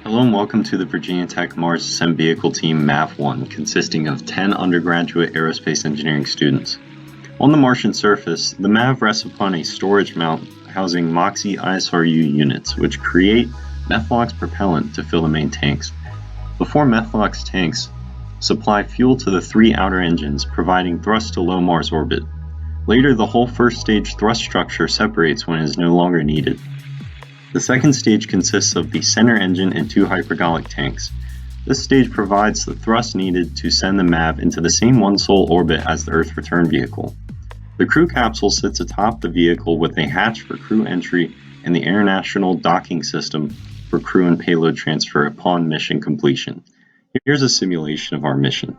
Hello and welcome to the Virginia Tech Mars Ascent Vehicle team MAV-1, consisting of 10 undergraduate aerospace engineering students. On the Martian surface, the MAV rests upon a storage mount housing MOXIE ISRU units, which create Methlox propellant to fill the main tanks. Before Methlox tanks supply fuel to the 3 outer engines, providing thrust to low Mars orbit. Later, the whole first stage thrust structure separates when it is no longer needed. The second stage consists of the center engine and 2 hypergolic tanks. This stage provides the thrust needed to send the MAV into the same one-sole orbit as the Earth return vehicle. The crew capsule sits atop the vehicle with a hatch for crew entry and the international docking system for crew and payload transfer upon mission completion. Here's a simulation of our mission.